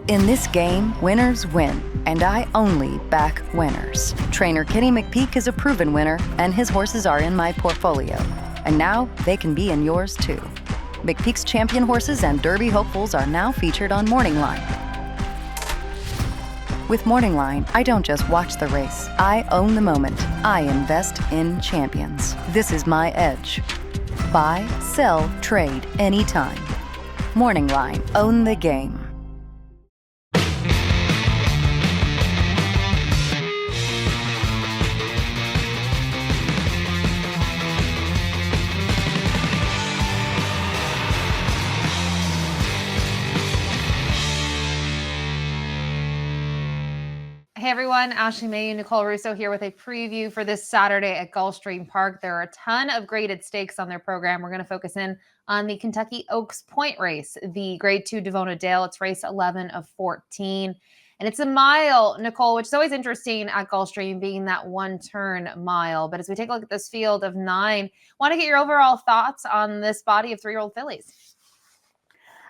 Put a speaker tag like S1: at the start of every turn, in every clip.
S1: In this game, winners win, and I only back winners. Trainer Kenny McPeak is a proven winner, and his horses are in my portfolio. And now they can be in yours too. McPeak's champion horses and Derby hopefuls are now featured on Morning Line. With Morning Line, I don't just watch the race. I own the moment. I invest in champions. This is my edge. Buy, sell, trade, anytime. Morning Line. Own the game.
S2: Hey everyone, Ashley Mailloux, Nicole Russo here with a preview for this Saturday at Gulfstream Park. There are a ton of graded stakes on their program. We're going to focus in on the Kentucky Oaks Point race, the Grade 2 Davona Dale. It's race 11 of 14. And it's a mile, Nicole, which is always interesting at Gulfstream, being that one-turn mile. But as we take a look at this field of 9, want to get your overall thoughts on this body of 3-year-old fillies.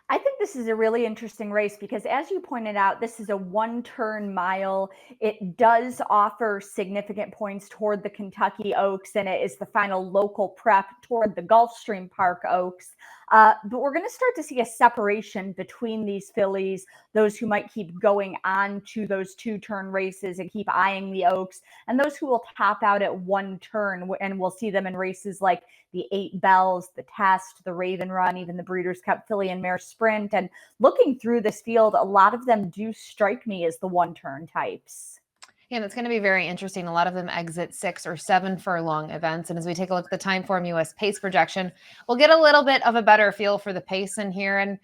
S3: I think this is a really interesting race because, as you pointed out, this is a one-turn mile. It does offer significant points toward the Kentucky Oaks, and it is the final local prep toward the Gulfstream Park Oaks. But we're going to start to see a separation between these fillies, those who might keep going on to those two-turn races and keep eyeing the Oaks, and those who will top out at one turn, and we'll see them in races like the 8 Bells, the Test, the Raven Run, even the Breeders' Cup Filly and Mare Sprint. And looking through this field, a lot of them do strike me as the one-turn types.
S2: Yeah, that's going to be very interesting. A lot of them exit 6 or 7 furlong events. And as we take a look at the Timeform US pace projection, we'll get a little bit of a better feel for the pace in here. And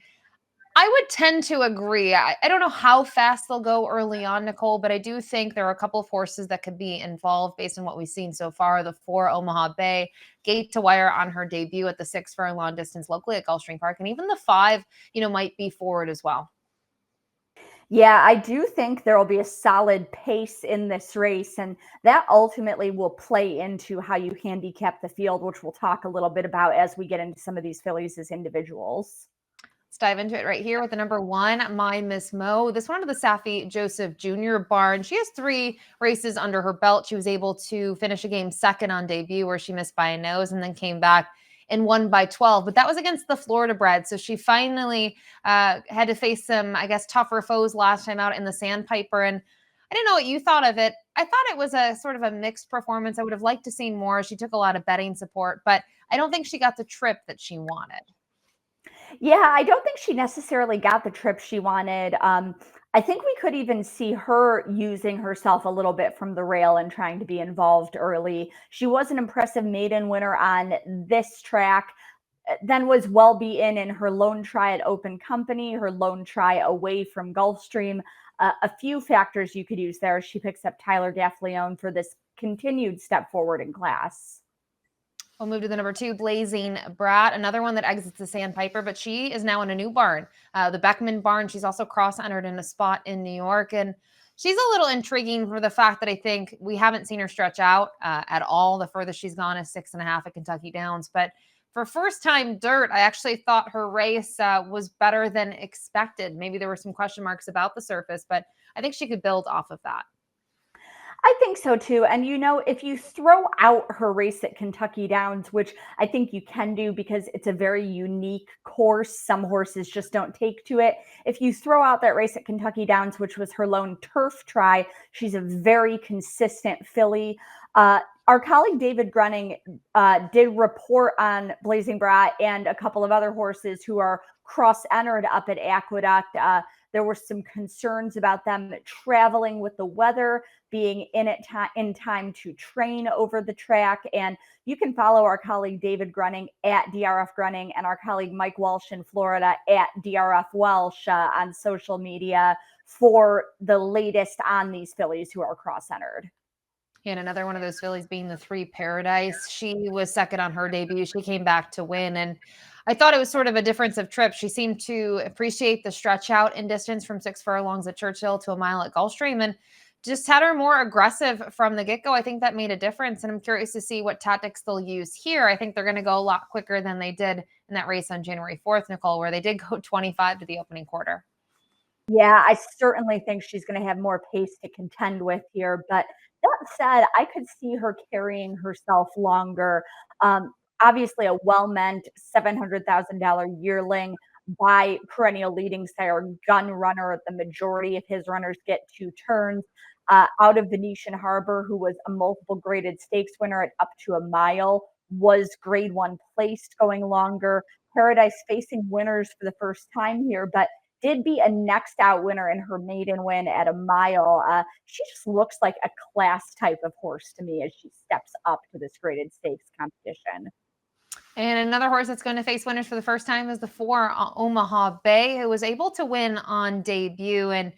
S2: I would tend to agree. I don't know how fast they'll go early on, Nicole, but I do think there are a couple of horses that could be involved based on what we've seen so far. The 4 Omaha Bay, Gate to Wire on her debut at the 6 furlong distance locally at Gulfstream Park. And even the 5, might be forward as well.
S3: Yeah, I do think there will be a solid pace in this race, and that ultimately will play into how you handicap the field, which we'll talk a little bit about as we get into some of these fillies as individuals.
S2: Let's dive into it right here with the number 1, My Miss Mo. This one to the Safi Joseph Jr. barn. She has 3 races under her belt. She was able to finish a game second on debut where she missed by a nose and then came back and won by 12. But that was against the Florida bred. So she finally had to face some, tougher foes last time out in the Sandpiper. And I didn't know what you thought of it. I thought it was a sort of a mixed performance. I would have liked to see more. She took a lot of betting support, but I don't think she got the trip that she wanted.
S3: Yeah, I don't think she necessarily got the trip she wanted. I think we could even see her using herself a little bit from the rail and trying to be involved early. She was an impressive maiden winner on this track, then was well beaten in her lone try at Open Company, her lone try away from Gulfstream. A few factors you could use there. She picks up Tyler Gaffleone for this continued step forward in class.
S2: We'll move to the number 2, Blazing Brat, another one that exits the Sandpiper, but she is now in a new barn, the Beckman barn. She's also cross-entered in a spot in New York, and she's a little intriguing for the fact that I think we haven't seen her stretch out at all. The furthest she's gone is 6.5 at Kentucky Downs, but for first-time dirt, I actually thought her race was better than expected. Maybe there were some question marks about the surface, but I think she could build off of that.
S3: I think so too. And if you throw out her race at Kentucky Downs, which I think you can do because it's a very unique course, some horses just don't take to it. If you throw out that race at Kentucky Downs, which was her lone turf try, she's a very consistent filly. Our colleague David Grunning did report on Blazing Brat and a couple of other horses who are cross-entered up at Aqueduct. There were some concerns about them traveling with the weather, being in time to train over the track. And you can follow our colleague David Grunning at DRF Grunning and our colleague Mike Walsh in Florida at DRF Welsh on social media for the latest on these fillies who are cross-entered.
S2: And another one of those fillies being the 3 Paradise. She was second on her debut. She came back to win. And I thought it was sort of a difference of trip. She seemed to appreciate the stretch out in distance from 6 furlongs at Churchill to a mile at Gulfstream and just had her more aggressive from the get-go. I think that made a difference. And I'm curious to see what tactics they'll use here. I think they're going to go a lot quicker than they did in that race on January 4th, Nicole, where they did go 25 to the opening quarter.
S3: Yeah, I certainly think she's gonna have more pace to contend with here, but that said, I could see her carrying herself longer. Um, Obviously a well-meant $700,000 yearling by perennial leading sire Gun Runner. The majority of his runners get 2 turns. Out of Venetian Harbor, who was a multiple graded stakes winner at up to a mile, was grade 1 placed going longer. Paradise facing winners for the first time here, but did be a next out winner in her maiden win at a mile. She just looks like a class type of horse to me as she steps up to this graded stakes competition.
S2: And another horse that's going to face winners for the first time is the 4 Omaha Bay, who was able to win on debut. And,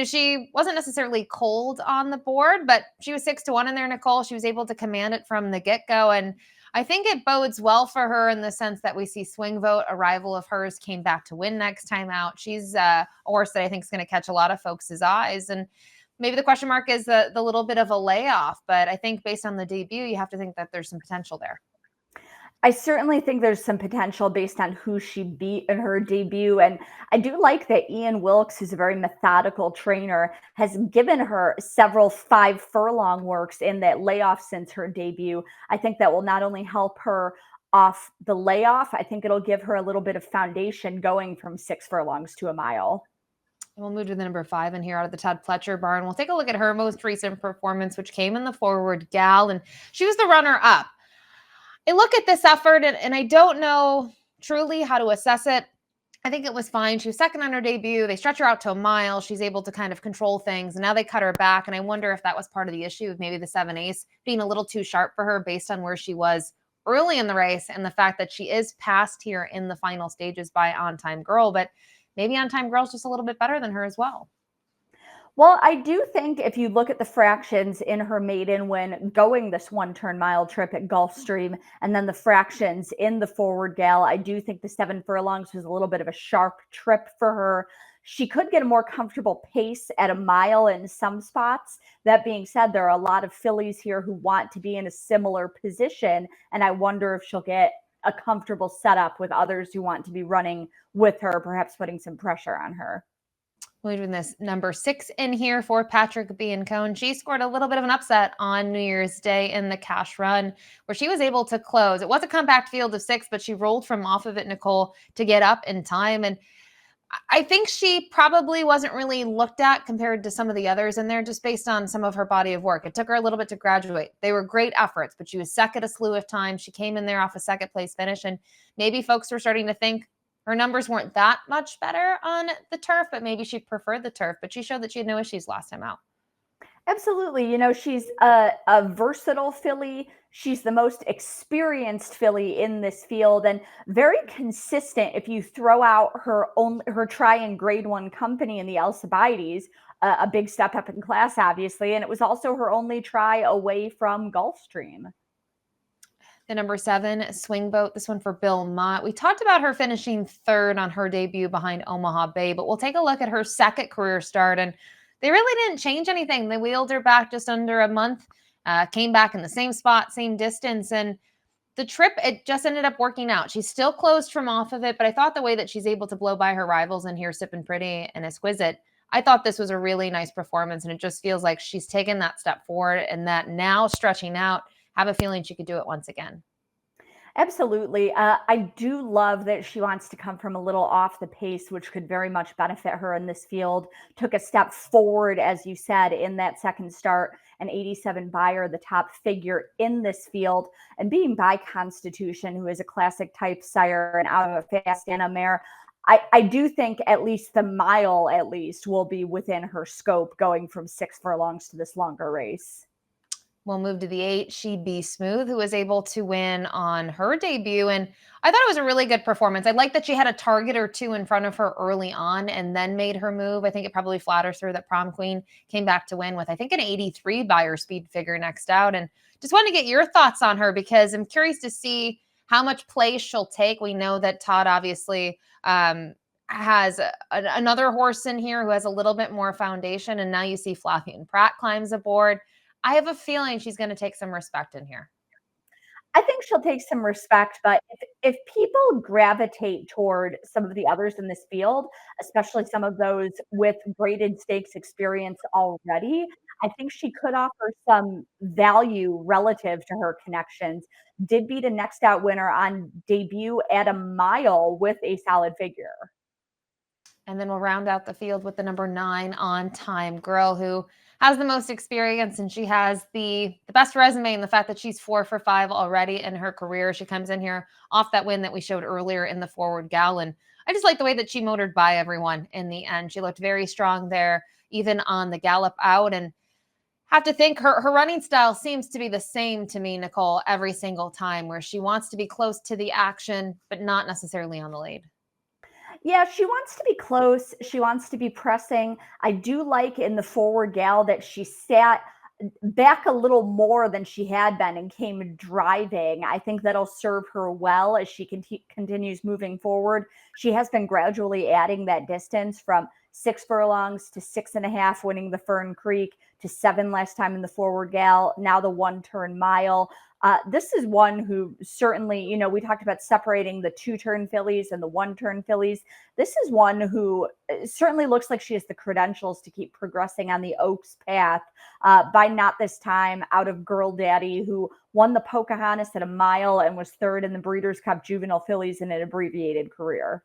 S2: she wasn't necessarily cold on the board, but she was 6-1 in there, Nicole. She was able to command it from the get-go. And I think it bodes well for her in the sense that we see Swing Vote, a rival of hers, came back to win next time out. She's a horse that I think is going to catch a lot of folks' eyes. And maybe the question mark is the little bit of a layoff, but I think based on the debut, you have to think that there's some potential there.
S3: I certainly think there's some potential based on who she beat in her debut. And I do like that Ian Wilkes, who's a very methodical trainer, has given her several 5 furlong works in that layoff since her debut. I think that will not only help her off the layoff, I think it'll give her a little bit of foundation going from 6 furlongs to a mile.
S2: We'll move to the number 5 in here out of the Todd Pletcher barn. We'll take a look at her most recent performance, which came in the Forward Gal, and she was the runner-up. I look at this effort, and I don't know truly how to assess it. I think it was fine. She was second on her debut. They stretch her out to a mile. She's able to kind of control things, and now they cut her back, and I wonder if that was part of the issue of maybe the 7 Ace being a little too sharp for her based on where she was early in the race and the fact that she is passed here in the final stages by On Time Girl, but maybe On Time Girl's just a little bit better than her as well.
S3: Well, I do think if you look at the fractions in her maiden win going this 1 turn mile trip at Gulfstream and then the fractions in the Forward Gal, I do think the 7 furlongs was a little bit of a sharp trip for her. She could get a more comfortable pace at a mile in some spots. That being said, there are a lot of fillies here who want to be in a similar position, and I wonder if she'll get a comfortable setup with others who want to be running with her, perhaps putting some pressure on her.
S2: Moving this number 6 in here for Patrick B. and Cone. She scored a little bit of an upset on New Year's Day in the cash run where she was able to close. It was a compact field of 6, but she rolled from off of it, Nicole, to get up in time. And I think she probably wasn't really looked at compared to some of the others in there just based on some of her body of work. It took her a little bit to graduate. They were great efforts, but she was second a slew of times. She came in there off a second place finish, and maybe folks were starting to think her numbers weren't that much better on the turf, but maybe she preferred the turf. But she showed that she had no issues last time out.
S3: Absolutely. She's a versatile filly. She's the most experienced filly in this field and very consistent. If you throw out her try in grade 1 company in the Alcibiades, a big step up in class, obviously. And it was also her only try away from Gulfstream.
S2: The number 7, Swing Boat, this one for Bill Mott. We talked about her finishing third on her debut behind Omaha Bay, but we'll take a look at her second career start, and they really didn't change anything. They wheeled her back just under a month, came back in the same spot, same distance, and the trip, it just ended up working out. She's still closed from off of it, but I thought the way that she's able to blow by her rivals in here, Sippin' Pretty and Exquisite, I thought this was a really nice performance, and it just feels like she's taken that step forward and that now stretching out, have a feeling she could do it once again.
S3: Absolutely. I do love that she wants to come from a little off the pace, which could very much benefit her in this field. Took a step forward, as you said, in that second start. An 87 buyer, the top figure in this field, and being by Constitution, who is a classic type sire and out of a fast Anna mare. I do think at least the mile, will be within her scope going from 6 furlongs to this longer race.
S2: We'll move to the 8, She'd Be Smooth, who was able to win on her debut. And I thought it was a really good performance. I like that she had a target or two in front of her early on and then made her move. I think it probably flatters her that Prom Queen came back to win with, I think, an 83 buyer speed figure next out. And just wanted to get your thoughts on her because I'm curious to see how much play she'll take. We know that Todd obviously has another horse in here who has a little bit more foundation. And now you see Flavien Prat climbs aboard. I have a feeling she's going to take some respect in here.
S3: I think she'll take some respect, but if people gravitate toward some of the others in this field, especially some of those with graded stakes experience already, I think she could offer some value relative to her connections. Did beat a next out winner on debut at a mile with a solid figure.
S2: And then we'll round out the field with the number 9 on time girl, who has the most experience, and she has the best resume in the fact that she's 4 for 5 already in her career. She comes in here off that win that we showed earlier in the forward gal. And I just like the way that she motored by everyone in the end. She looked very strong there, even on the gallop out. And have to think her running style seems to be the same to me, Nicole, every single time, where she wants to be close to the action, but not necessarily on the lead.
S3: Yeah, she wants to be close. She wants to be pressing. I do like in the forward gal that she sat back a little more than she had been and came driving. I think that'll serve her well as she continues moving forward. She has been gradually adding that distance from 6 furlongs to 6.5, winning the Fern Creek, to 7 last time in the forward gal, now the 1 turn mile. This is one who certainly, we talked about separating the 2 turn fillies and the 1 turn fillies. This is one who certainly looks like she has the credentials to keep progressing on the Oaks path. By not this time, out of Girl Daddy, who won the Pocahontas at a mile and was 3rd in the Breeders' Cup Juvenile Fillies in an abbreviated career.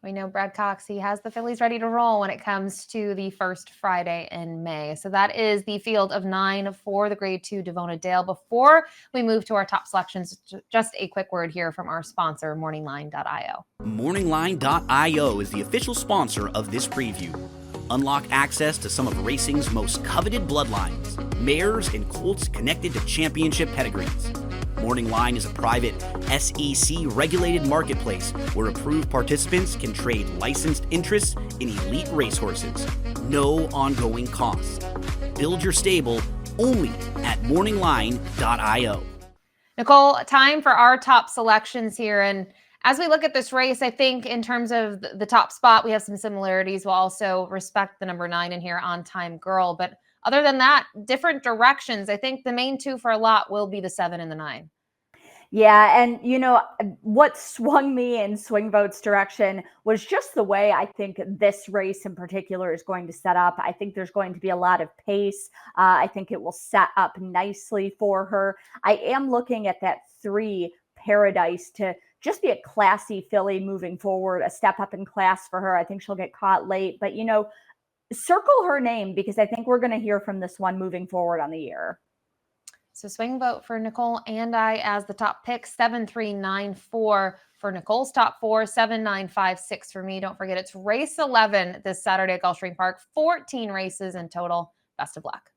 S2: We know Brad Cox, he has the fillies ready to roll when it comes to the first Friday in May. So that is the field of 9 for the grade 2 Davona Dale. Before we move to our top selections, just a quick word here from our sponsor, morningline.io.
S4: Morningline.io is the official sponsor of this preview. Unlock access to some of racing's most coveted bloodlines, mares and colts connected to championship pedigrees. Morning Line is a private SEC-regulated marketplace where approved participants can trade licensed interests in elite racehorses. No ongoing costs. Build your stable only at morningline.io.
S2: Nicole, time for our top selections here. And as we look at this race, I think in terms of the top spot, we have some similarities. We'll also respect the number 9 in here, On Time Girl. But other than that, different directions. I think the main two for a lot will be the 7 and the 9.
S3: Yeah, and what swung me in Swing Vote's direction was just the way I think this race in particular is going to set up. I think there's going to be a lot of pace. I think it will set up nicely for her. I am looking at that 3 Paradise to just be a classy filly moving forward, a step up in class for her. I think she'll get caught late, but circle her name because I think we're going to hear from this one moving forward on the year.
S2: So Swing Vote for Nicole and I as the top pick, 7394 for Nicole's top 4, 7956 for me. Don't forget, it's race 11 this Saturday at Gulfstream Park, 14 races in total. Best of luck.